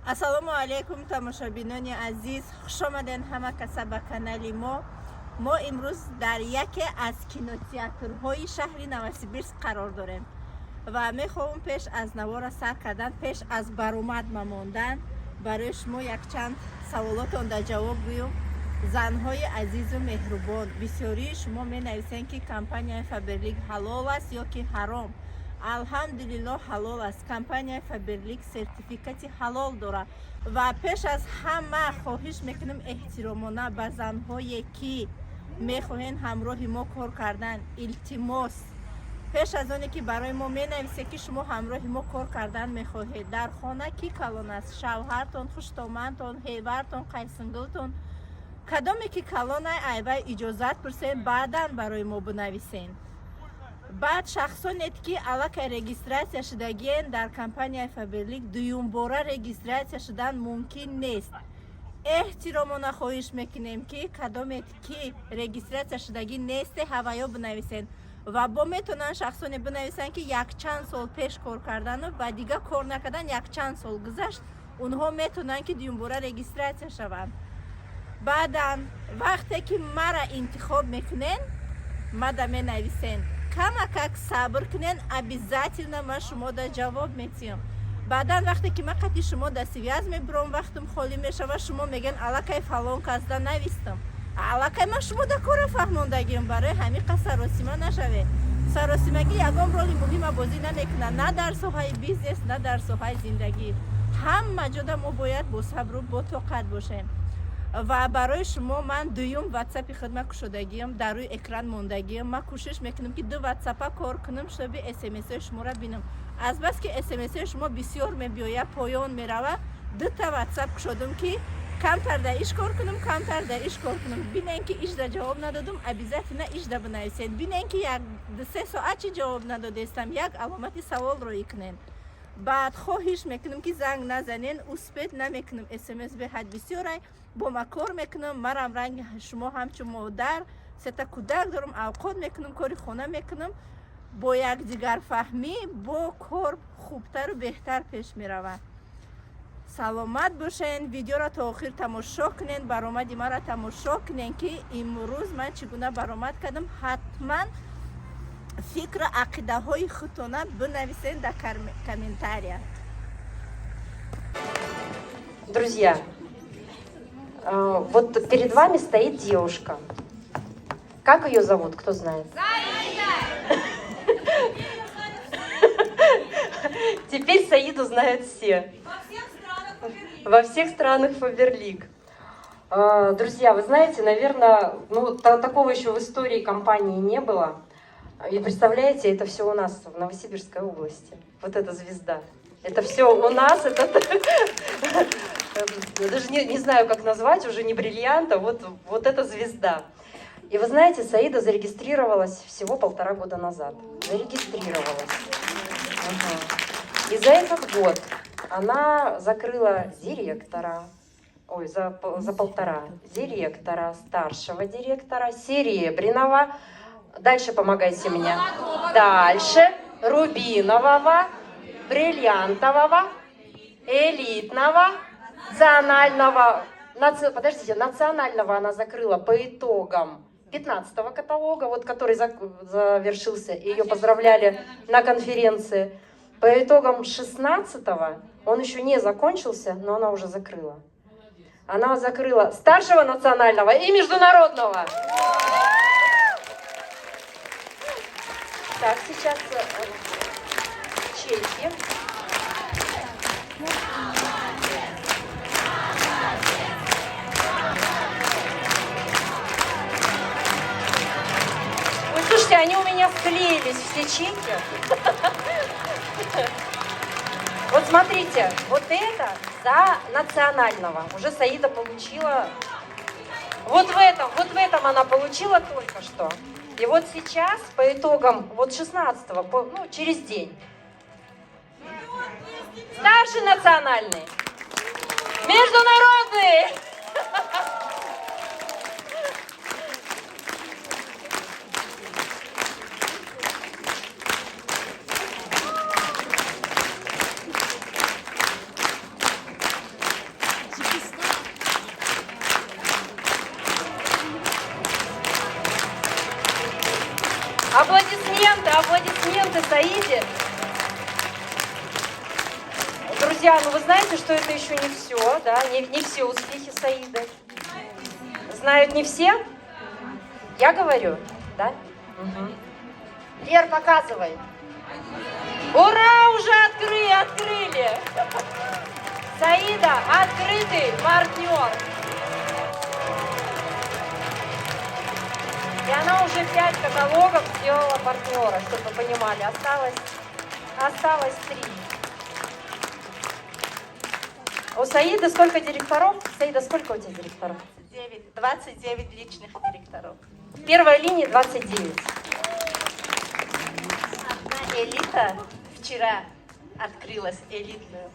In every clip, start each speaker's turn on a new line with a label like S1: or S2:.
S1: ассалому алайкум тамошобинони азиз, хуш омаден ҳама каса ба канали мо имрӯз дар яке аз кинотеатрҳои шаҳри Новосибирск қарор дорем ва мехоҳам пеш аз навора сар кардан, пеш аз баромад мамондан барои шумо якчанд саволотонда ҷавоб гӯём. занҳои азизу меҳрубон, бисёрии шумо менависед ки компанияи Faberlic ҳалол аст ё ки ҳаром. алҳамдулиллоҳ ҳалол аст. компанияи Faberlic сертификати ҳалол дорад ва пеш аз ҳама хоҳиш мекунем эҳтиромона ба занҳое ки мехоҳем ҳамроҳи мо кор кардан, илтимос, пеш аз оне ки барои мо менависед ки шумо ҳамроҳи мо кор кардан мехоҳед, дар хона ки калон аст? шавҳартон, хуштомандтон, ҳевартон, қайсингултон, кадоме ки калонай айвай иҷозат пурсед, баъдан барои мо бинависен. баъд шахсонет ки аллакай регистратсия шудагиен дар компанияи Faberlic дуюмбора регистратсия шудан мумкин нест. эҳтиромона хоҳиш мекунем ки кадомет ки регистратсия шудагӣ несте ҳаваё бинависен ва бо метавонанд шахсоне бинависанд ки якчанд сол пеш кор кардану ва дига кор накардан, якчанд сол гузашт, унҳо метавонанд ки дуюмбора регистратсия шаванд. баъдан вақте ки мара интихоб мекунен, мада менависен, камакак сабр кунен, обязательно ма шумода ҷавоб метиҳам. баъдан вақте ки ма қати шумода связ мебурам, вақтам холӣ мешава, шумо мегӯед аллакай фалон касда навистам, аллакай ма шумода кора фаҳмондагиам, барои ҳамин қад саросима нашавед. саросимагӣ ягон роли муҳима бозӣ намекунад, на дар соҳаи бизнес, на дар соҳаи зиндагӣ. ҳама ҷода мо бояд бо сабру бо тоқат бошем. ва барои шумо ман дуюм ватсапи хидмат кушодагиам дар рӯи экран мондагиам. ман кӯшиш мекунам ки ду ватсапа кор кунам, шуби смсои шуморо бинам. азбаски смсои шумо бисёр мебиёяд, поён мерава, дута ватсап кушодам ки камтар дар иш кор кунам, камтар дар иш кор кунам. бинен ки ишда ҷавоб надодам, обязательно ишда бинависед. бинен ки 1-2 соат чи ҷавоб надодестам, як аломати саволро икунен. баъд хоҳиш мекунам ки занг назанен, успед намекунам, смс беҳад бисёрай, бо ма кор мекунам. марам ранги шумо ҳамчун модар, сета кӯдак дорам, авқот мекунам, кори хона мекунам. бо якдигарфаҳмӣ, бо кор хубтару беҳтар пеш меравад. саломат бошен. видеоро то охир тамошо кунен, баромади мара тамошо кунен ки имрӯз ман чӣ гуна баромад кардам. ҳатман фикру ақидаҳои худтона бинависед дар комментария.
S2: Друзья, вот перед вами стоит девушка. Как ее зовут, кто знает? Теперь Саиду знают все. Во всех странах Faberlic. Друзья, вы знаете, наверное, такого еще в истории компании не было. И представляете, это все у нас в Новосибирской области. Вот эта звезда. Это все у нас. Это... Я даже не знаю, как назвать, уже не бриллиант, а вот эта звезда. И вы знаете, Саида зарегистрировалась всего 1,5 года назад. Зарегистрировалась. И за этот год она закрыла директора, за 1,5, директора, старшего директора, Серебряного, дальше помогайте мне, дальше рубинового, бриллиантового, элитного, национального она закрыла по итогам 15-го каталога, вот который завершился, ее поздравляли на конференции. По итогам 16-го, он еще не закончился, но она уже закрыла. Она закрыла старшего национального и международного. Так, сейчас чеки. Ой, слушайте, они у меня склеились, все чеки. Вот смотрите, вот это за национального. Уже Саида получила. Вот в этом она получила только что. И вот сейчас, по итогам, вот 16-го, через день. Старший национальный. Международный. Саиде. Друзья, ну вы знаете, что это еще не все, да? Не все успехи Саиды. Знают не все? Я говорю, да? Угу. Лер, показывай. Ура, уже открыли. Саида, открытый партнер. И она уже 5 каталогов сделала партнера, чтобы вы понимали. Осталось 3. У Саиды сколько директоров? Саида, сколько у тебя директоров?
S1: 29 личных директоров.
S2: Первая линия 29.
S1: Одна элита вчера открылась, элитную.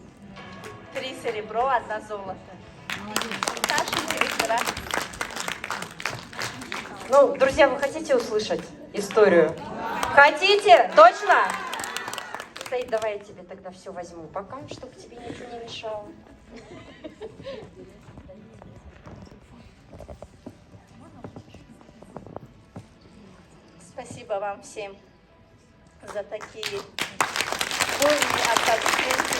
S1: 3 серебро, 1 золото. Наши директора.
S2: Ну, друзья, вы хотите услышать историю? Хотите? Точно? Саид, давай я тебе тогда все возьму пока, чтобы тебе ничего не мешало.
S1: Спасибо вам всем за такие бурные аплодисменты.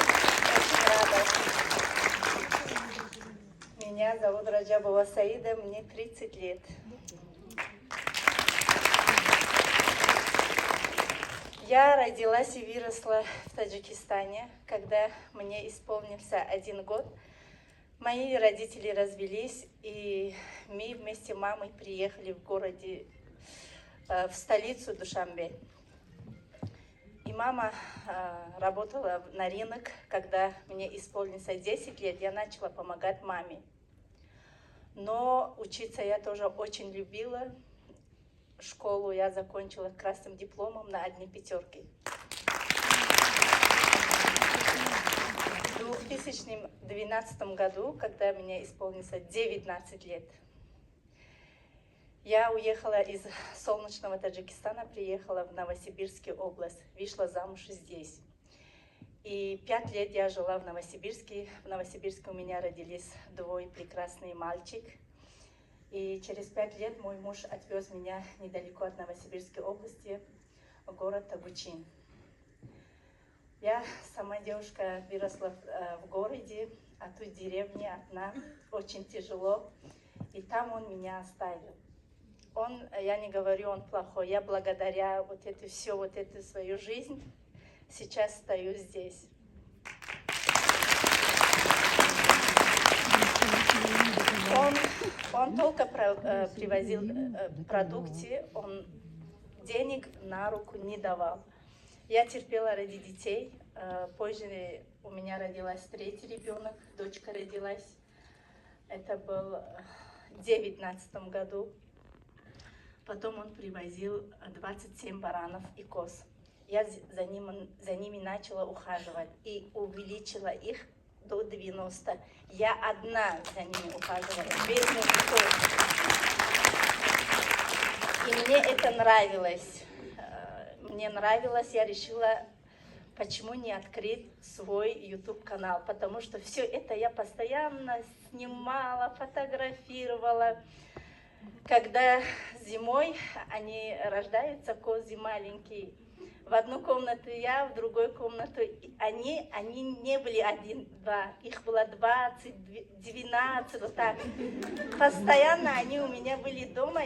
S1: Очень рада. Меня зовут Раджабова Саида, мне 30 лет. Я родилась и выросла в Таджикистане. Когда мне исполнился 1 год, мои родители развелись, и мы вместе с мамой приехали в столицу Душанбе. И мама работала на рынок. Когда мне исполнился 10 лет, я начала помогать маме. Но учиться я тоже очень любила. Школу я закончила красным дипломом на 1 пятерке. В 2012 году, когда мне исполнилось 19 лет, я уехала из солнечного Таджикистана, приехала в Новосибирскую область, вышла замуж здесь. И 5 лет я жила в Новосибирске. В Новосибирске у меня родились 2 прекрасные мальчики. И через 5 лет мой муж отвез меня недалеко от Новосибирской области, в город Тогучин. Я сама девушка выросла в городе, а тут в деревне одна, очень тяжело. И там он меня оставил. Я не говорю, он плохой, я благодаря вот эту свою жизнь сейчас стою здесь. Он только привозил продукты, он денег на руку не давал. Я терпела ради детей. Позже у меня родилась 3-й ребенок, дочка родилась. Это было в 2019 году. Потом он привозил 27 баранов и коз. Я за ними начала ухаживать и увеличила их до 90. Я одна за ними ухаживала, без мужиков. И мне это нравилось. Я решила, почему не открыть свой YouTube-канал, потому что все это я постоянно снимала, фотографировала. Когда зимой они рождаются, козы маленькие, в одну комнату я, в другую комнату они не были 1-2, их было 20, 12, вот так. Постоянно они у меня были дома,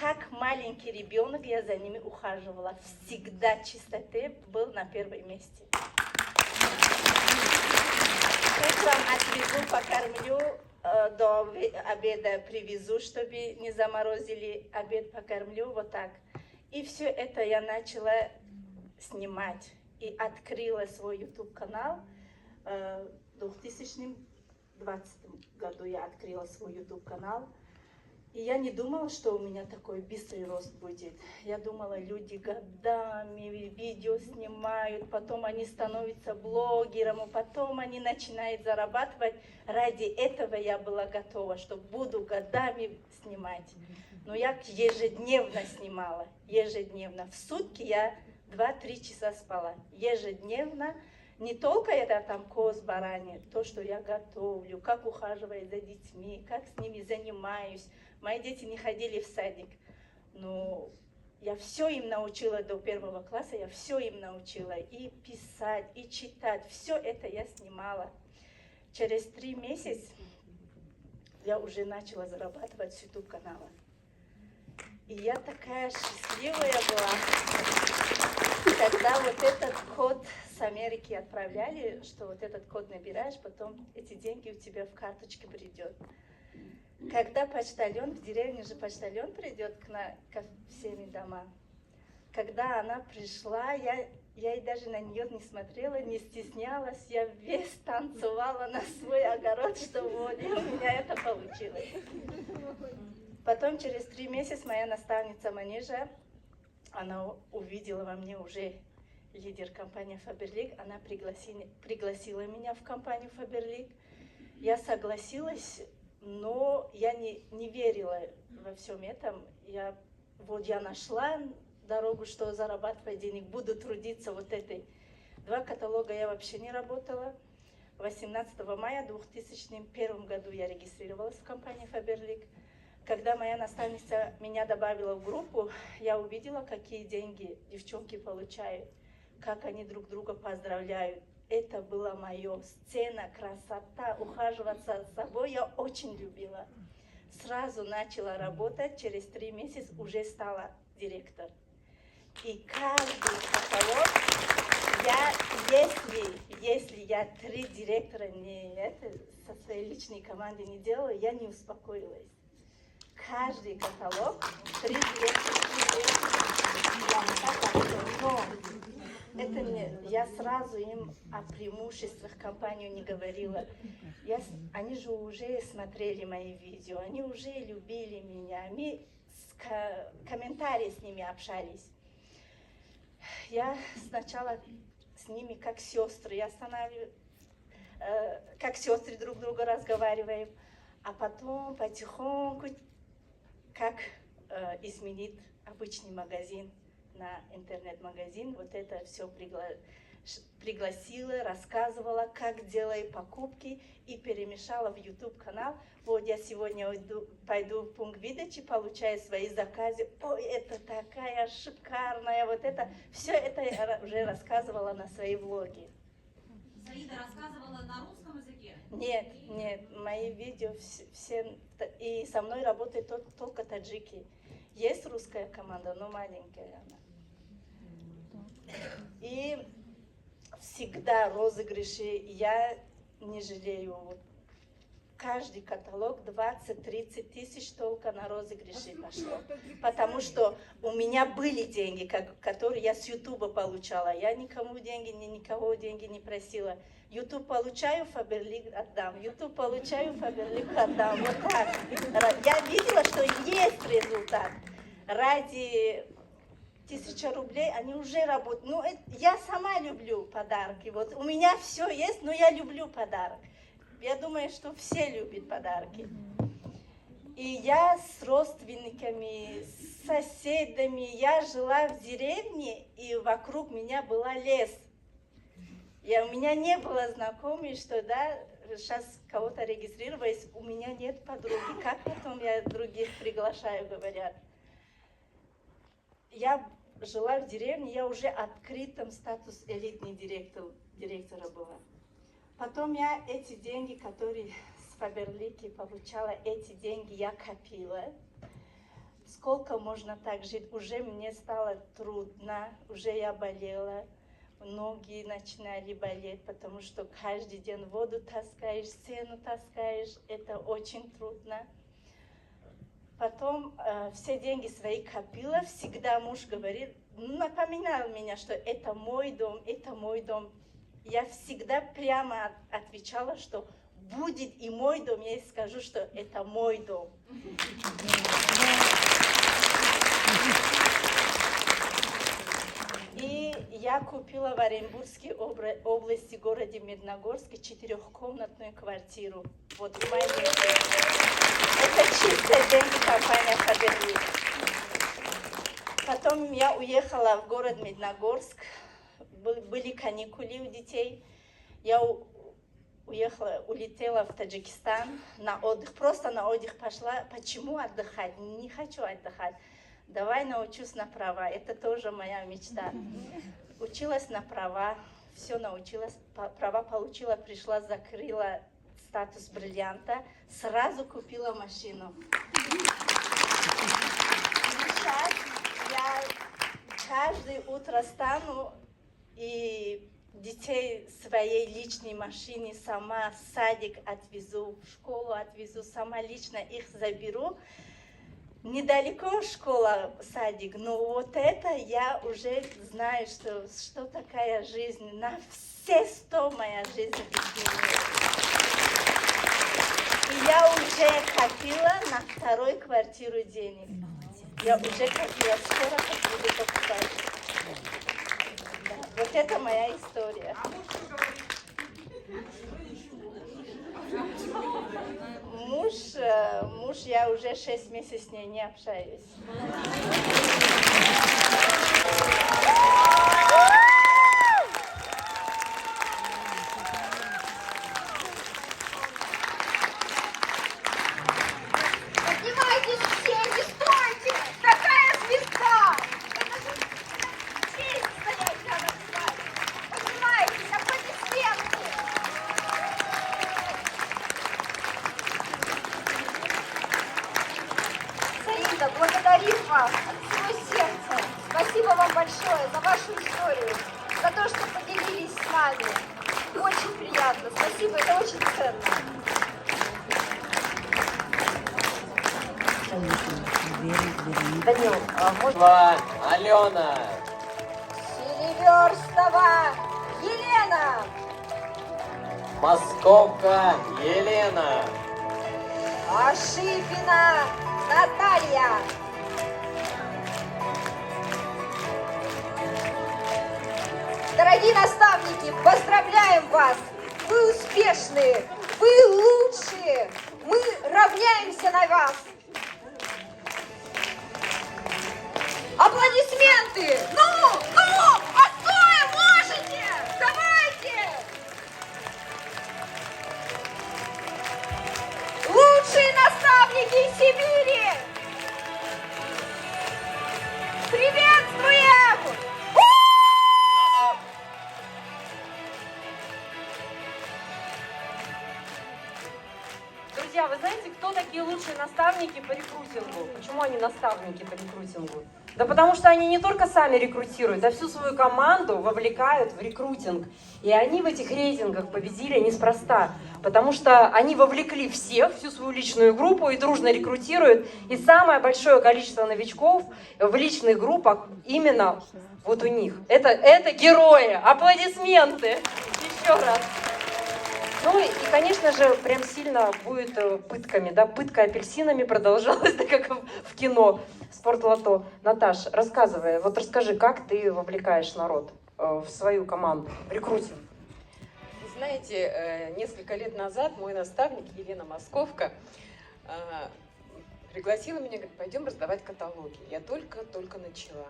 S1: как маленький ребенок, я за ними ухаживала. Всегда чистота был на первом месте. Утром отвезу, покормлю, до обеда привезу, чтобы не заморозили, обед покормлю, вот так. И все это я начала снимать и открыла свой YouTube-канал. В 2020 году я открыла свой YouTube-канал. И я не думала, что у меня такой быстрый рост будет. Я думала, люди годами видео снимают, потом они становятся блогером, потом они начинают зарабатывать. Ради этого я была готова, что буду годами снимать. Но я ежедневно снимала, ежедневно. В сутки я 2-3 часа спала, ежедневно. Не только это там коз, баранье, то, что я готовлю, как ухаживаю за детьми, как с ними занимаюсь. Мои дети не ходили в садик, но
S3: Я все им научила до 1 класса, я все им научила. И писать, и читать, все это я снимала. Через 3 месяца я уже начала зарабатывать с YouTube-канала. И я такая счастливая была, когда вот этот код с Америки отправляли, что вот этот код набираешь, потом эти деньги у тебя в карточке придет. Когда почтальон, в деревне же почтальон придет ко всеми домам. Когда она пришла, я и даже на нее не смотрела, не стеснялась, я весь танцевала на свой огород, что вот, и у меня это получилось. Потом через 3 месяца моя наставница Манижа, она увидела во мне уже лидер компании Faberlic, она пригласила меня в компанию Faberlic. Я согласилась, но я не верила во всем этом. Я нашла дорогу, что зарабатывать денег, буду трудиться вот этой. 2 каталога я вообще не работала. 18 мая 2001 году я регистрировалась в компании Faberlic. Когда моя наставница меня добавила в группу, я увидела, какие деньги девчонки получают, как они друг друга поздравляют. Это было мое. Сцена, красота, ухаживать за собой я очень любила. Сразу начала работать, через 3 месяца уже стала директор. И каждый каталог, если я 3 директора со своей личной командой не делала, я не успокоилась. Каждый каталог 3 директора. Я сразу им о преимуществах компании не говорила. Они же уже смотрели мои видео, они уже любили меня, мы комментарии с ними общались. Я сначала с ними как сестры, как сестры друг друга разговариваем, а потом потихоньку как изменить обычный магазин на интернет-магазин. Вот это все пригласила, рассказывала, как делаю покупки и перемешала в YouTube-канал. Вот я сегодня пойду в пункт выдачи, получаю свои заказы. Ой, это такая шикарная, вот это. Все это я уже рассказывала на свои влоги.
S4: Саида рассказывала на русском языке?
S3: Нет, мои видео все, и со мной работают только таджики. Есть русская команда, но маленькая она. И всегда розыгрыши, я не жалею. Вот каждый каталог 20-30 тысяч только на розыгрыши пошло. Потому что у меня были деньги, которые я с Ютуба получала. Я никому деньги, никого деньги не просила. YouTube получаю, Faberlic отдам. YouTube получаю, Faberlic отдам. Вот так. Я видела, что есть результат. Ради 1000 рублей они уже работают. Ну, я сама люблю подарки. Вот у меня все есть, но я люблю подарок. Я думаю, что все любят подарки. И я с родственниками, с соседями, я жила в деревне, и вокруг меня был лес. У меня не было знакомых, что сейчас кого-то регистрировались, у меня нет подруги. Как потом я других приглашаю, говорят. Я жила в деревне, я уже открытым статус элитный директора была. Потом я эти деньги, которые с Faberlic получала, эти деньги я копила. Сколько можно так жить? Уже мне стало трудно, уже я болела. Ноги начинали болеть, потому что каждый день воду таскаешь, сено таскаешь. Это очень трудно. Потом все деньги свои копила. Всегда муж говорил, напоминал меня, что это мой дом, это мой дом. Я всегда прямо отвечала, что будет и мой дом, я скажу, что это мой дом. И я купила в Оренбургской области, городе Медногорске, 4-комнатную квартиру. Вот в моей. Это чистые деньги компания Faberlic. Потом я уехала в город Медногорск. Были каникулы у детей. Я улетела в Таджикистан на отдых. Просто на отдых пошла. Почему отдыхать? Не хочу отдыхать. давай научусь на права. Это тоже моя мечта. Училась на права, все научилась, права получила, пришла, закрыла статус бриллианта, сразу купила машину. Сейчас я каждое утро стану и детей в своей личной машине сама в садик отвезу, в школу отвезу, сама лично их заберу. Недалеко школа, садик, но вот это я уже знаю, что такая жизнь. На все 100 моя жизнь изменилась. И я уже копила на вторую квартиру денег. Я уже копила, скоро буду покупать. Да, вот это моя история. Муж, я уже 6 месяцев с ней не общаюсь.
S5: Поднимайтесь все, не стойте! Такая звезда! Это же честь стоять рядом с вами! Поднимайтесь, аплодисменты! Саида, благодарим вас от всего сердца. Спасибо вам большое за вашу историю, за то, что поделились с нами. Очень приятно. Спасибо, это очень ценно.
S2: Данил,
S6: Алена,
S5: Селиверстова Елена,
S6: Московка Елена,
S5: Ашифина Наталья, дорогие наставники, поздравляем вас! Вы успешные, вы лучшие, мы равняемся на вас! Аплодисменты! Ну, а стоя можете! Давайте! Лучшие наставники Сибири! Приветствуем!
S2: друзья, вы знаете, кто такие лучшие наставники по рекрутингу? Почему они наставники по рекрутингу? Да потому что они не только сами рекрутируют, а всю свою команду вовлекают в рекрутинг. И они в этих рейтингах победили неспроста, потому что они вовлекли всех, всю свою личную группу и дружно рекрутируют. И самое большое количество новичков в личных группах именно вот у них. Это герои! Аплодисменты! Еще раз! Ну и, конечно же, прям сильно будет пытками, да, пытка апельсинами продолжалась, так как в кино «Спортлото». Наташ, рассказывай, вот расскажи, как ты вовлекаешь народ в свою команду, в рекрутинг?
S7: Знаете, несколько лет назад мой наставник Елена Московка пригласила меня, говорит, пойдем раздавать каталоги. Я только начала.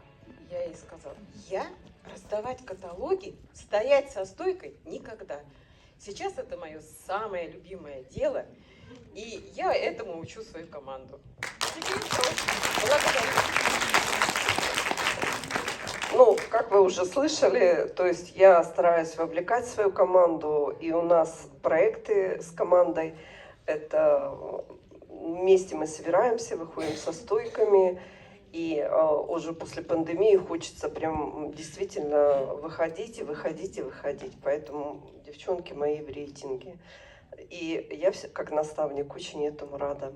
S7: Я ей сказала, я раздавать каталоги, стоять со стойкой никогда. Сейчас это мое самое любимое дело, и я этому учу свою команду. Теперь все. Благодарю.
S8: Ну, как вы уже слышали, то есть я стараюсь вовлекать свою команду, и у нас проекты с командой. Это вместе мы собираемся, выходим со стойками, и уже после пандемии хочется прям действительно выходить. Поэтому девчонки мои в рейтинге. И я как наставник очень этому рада.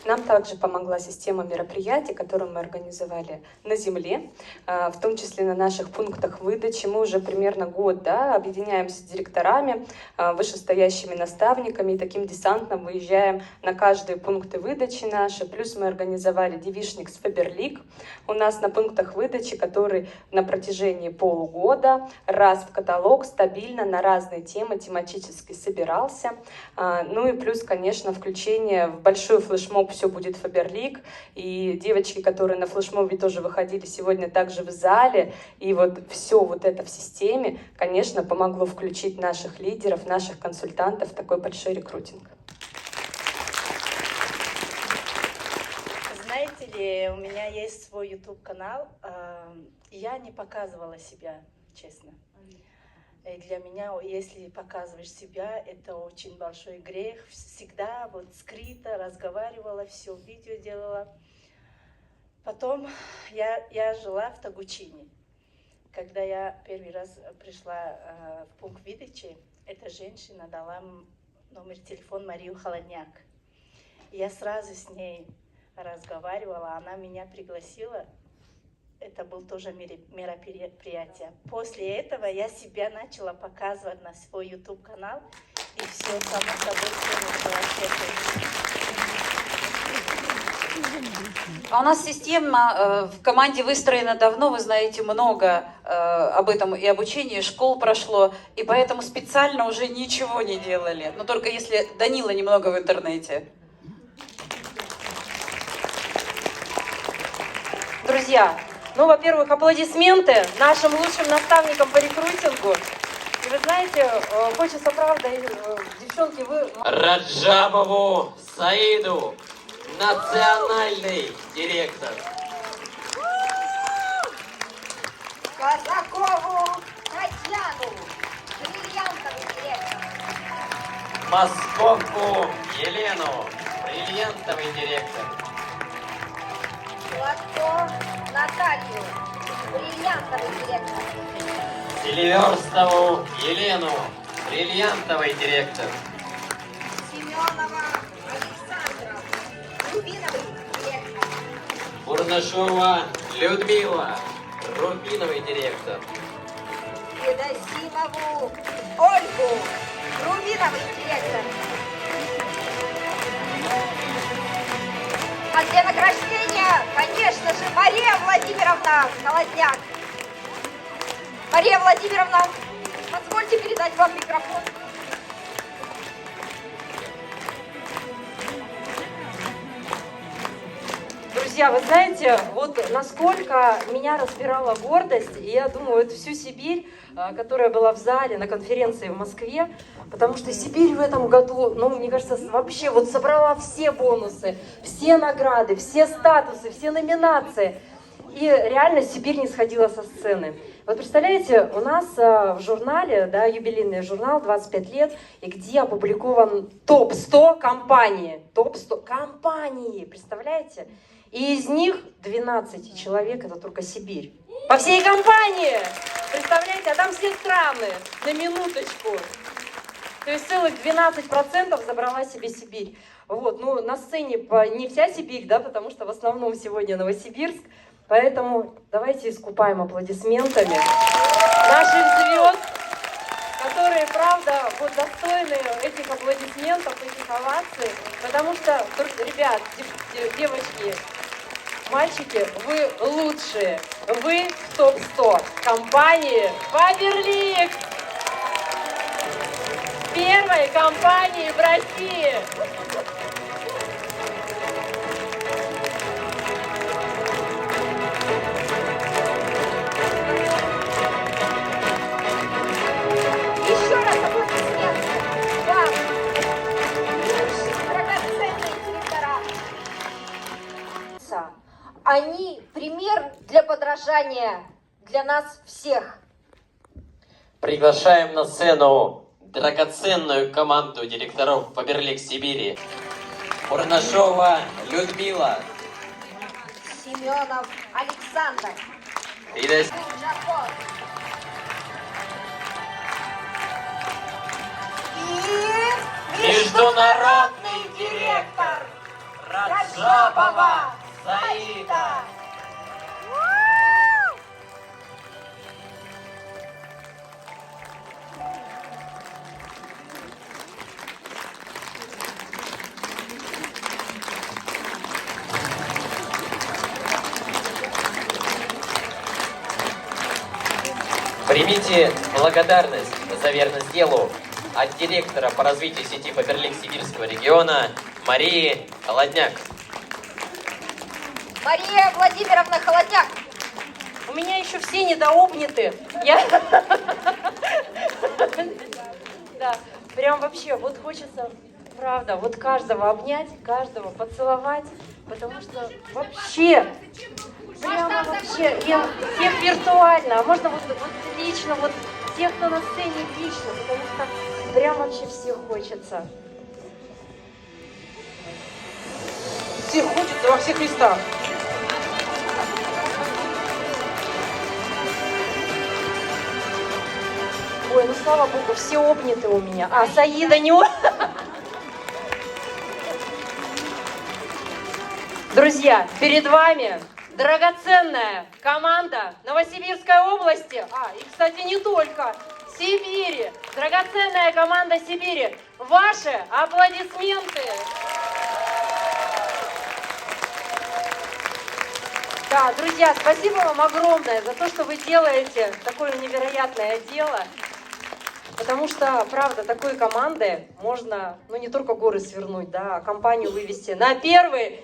S9: Нам также помогла система мероприятий, которую мы организовали на Земле, в том числе на наших пунктах выдачи. Мы уже примерно год объединяемся с директорами, вышестоящими наставниками, и таким десантом выезжаем на каждые пункты выдачи наши. Плюс мы организовали девичник с Faberlic у нас на пунктах выдачи, который на протяжении полугода раз в каталог стабильно на разные темы тематически собирался. Ну и плюс, конечно, включение в большой флешмоб «Все будет Faberlic». И девочки, которые на флешмобе тоже выходили, сегодня также в зале. И вот все вот это в системе, конечно, помогло включить наших лидеров, наших консультантов в такой большой рекрутинг.
S3: И у меня есть свой YouTube-канал. Я не показывала себя, честно. И для меня, если показываешь себя, это очень большой грех. Всегда вот скрыто разговаривала, все видео делала. Потом я жила в Тагучине. Когда я первый раз пришла в пункт выдачи, эта женщина дала номер телефона Марию Холодняк. Я сразу с ней разговаривала, она меня пригласила. Это было тоже мероприятие. После этого я себя начала показывать на свой YouTube-канал, и все само собой все началось.
S10: А у нас система в команде выстроена давно, вы знаете, много об этом и обучение, и школ прошло, и поэтому специально уже ничего не делали. Но только если Данила немного в интернете.
S2: Друзья, ну, во-первых, аплодисменты нашим лучшим наставникам по рекрутингу. И вы знаете, хочется, правда, девчонки, вы...
S6: Раджабову Саиду, национальный директор.
S5: Казакову Татьяну, бриллиантовый директор.
S6: Московку Елену, бриллиантовый директор.
S5: Гладко Наталью, бриллиантовый директор.
S6: Селиверстову Елену, бриллиантовый директор.
S5: Семенова Александра, рубиновый директор.
S6: Бурнашова Людмила, рубиновый директор.
S5: Федосимову Ольгу, рубиновый директор. А для награждения, конечно же, Мария Владимировна Холодняк. Мария Владимировна, позвольте передать вам микрофон.
S2: Друзья, вы знаете, вот насколько меня распирала гордость, и я думаю, это всю Сибирь, которая была в зале на конференции в Москве, потому что Сибирь в этом году, ну, мне кажется, вообще вот собрала все бонусы, все награды, все статусы, все номинации. И реально Сибирь не сходила со сцены. Вот представляете, у нас в журнале, да, юбилейный журнал 25 лет, и где опубликован топ-100 компаний. Топ-100 компаний, представляете? И из них 12 человек, это только Сибирь. По всей компании! Представляете, а там все страны, на минуточку. То есть целых 12% забрала себе Сибирь. Вот, ну, на сцене не вся Сибирь, да, потому что в основном сегодня Новосибирск. Поэтому давайте искупаем аплодисментами наших звезд, которые, правда, вот достойны этих аплодисментов, этих оваций. Потому что, ребят, девочки, мальчики, вы лучшие. Вы в топ-100 компании Faberlic. Первой компании в России.
S5: Еще раз аплодисменты вам, драгоценные директора. Они пример для подражания для нас всех.
S6: Приглашаем на сцену драгоценную команду директоров Faberlic Сибири. Бурнашова Людмила.
S5: Семенов Александр.
S6: Федосимова
S5: Жапон. И
S6: международный директор Раджабова Саида. Примите благодарность за верность делу от директора по развитию сети Faberlic Сибирского региона Марии Холодняк.
S5: Мария Владимировна Холодняк.
S2: У меня еще все недообняты. Да, прям вообще, вот хочется Правда, вот каждого обнять, каждого поцеловать, потому что вообще, прямо вообще, всех виртуально, а можно вот лично, вот тех, кто на сцене лично, потому что прям вообще всех хочется.
S7: Всех хочется во всех местах.
S2: Ой, ну слава богу, все обняты у меня. А, Саида не... Друзья, перед вами драгоценная команда Новосибирской области, и, кстати, не только, Сибири, драгоценная команда Сибири. Ваши аплодисменты. Да, друзья, спасибо вам огромное за то, что вы делаете такое невероятное дело. Потому что, правда, такой командой можно, ну, не только горы свернуть, да, а компанию вывести на первое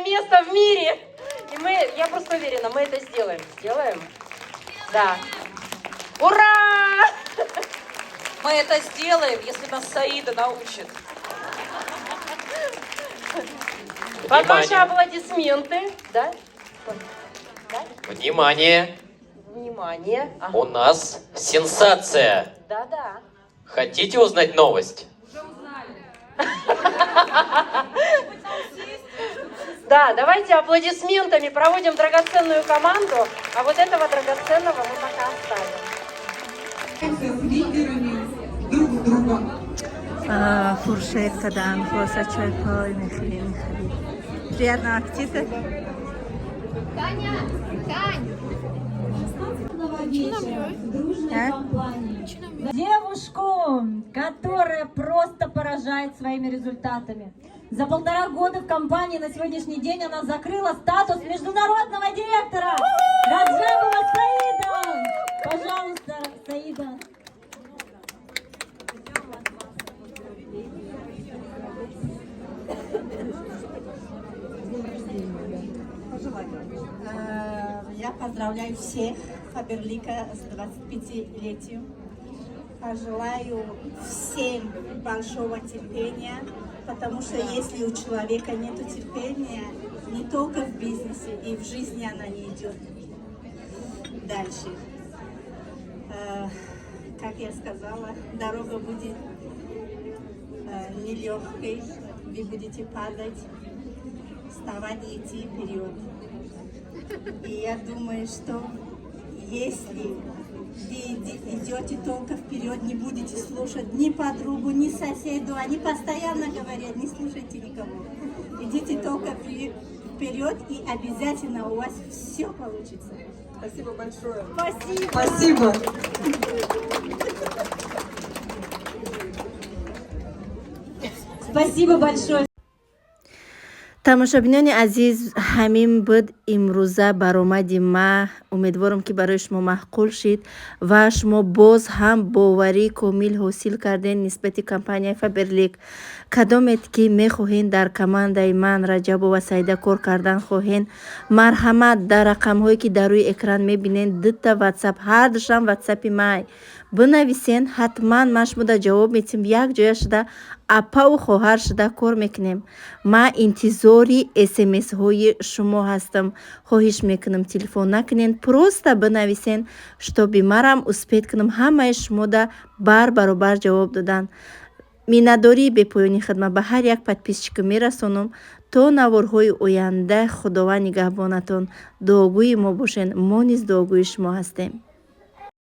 S2: место в мире. И я просто уверена, мы это сделаем. Сделаем? Да. Ура!
S10: Мы это сделаем, если нас Саида научит.
S2: Под ваши аплодисменты, да?
S6: Внимание!
S2: Внимание. Ага.
S6: У нас сенсация!
S2: Да-да.
S6: Хотите узнать новость?
S2: Да, давайте аплодисментами проводим драгоценную команду, а вот этого драгоценного мы пока оставим.
S1: Фуршеткадан, форсачой пой, михли. Приятного аппетита.
S5: Таня, Тань.
S11: Девушку, которая просто поражает своими результатами. За 1,5 года в компании на сегодняшний день она закрыла статус международного директора. Раджабова Саида. Пожалуйста, Саида.
S1: Я поздравляю всех Фаберлика с 25-летием. Пожелаю всем большого терпения, потому что если у человека нет терпения, не только в бизнесе, и в жизни она не идет дальше. Как я сказала, дорога будет нелегкой, вы будете падать, вставать и идти вперед. И я думаю, что если вы идете только вперед, не будете слушать ни подругу, ни соседу, они постоянно говорят, не слушайте никого. Идите только вперед, и обязательно у вас все получится.
S8: Спасибо большое.
S1: Спасибо.
S8: Спасибо.
S11: Спасибо большое.
S1: тамошобинони азиз, ҳамин буд имрӯза баромади ма. Умедворам ки барои шумо маъқул шид ва шумо боз ҳам боварии комил ҳосил кардем нисбати компанияи Фаберлик. Кадомед ки мехоҳед дар командаи ман Раҷабова Саида кор кардан хоҳед, марҳамат, дар рақамҳое ки дар рӯи экран мебинед, дутта ватсап, ҳар душам ватсапи май бинависен, ҳатман ма шумода ҷавоб метим, як ҷоя шуда апаву хоҳар шуда кор мекунем. Ма интизори смсҳои шумо ҳастам. хоҳиш мекунам телефон накунед, просто бинависен, штоби марам успед кунам ҳамаи шумода баробар ҷавоб додан. миннатдории бепоёни хидмат ба ҳар як подписчика мерасонам. то наворҳои оянда, худованд нигаҳбонатон. дуогӯи мо бошед, мо низ дуогӯи шумо ҳастем.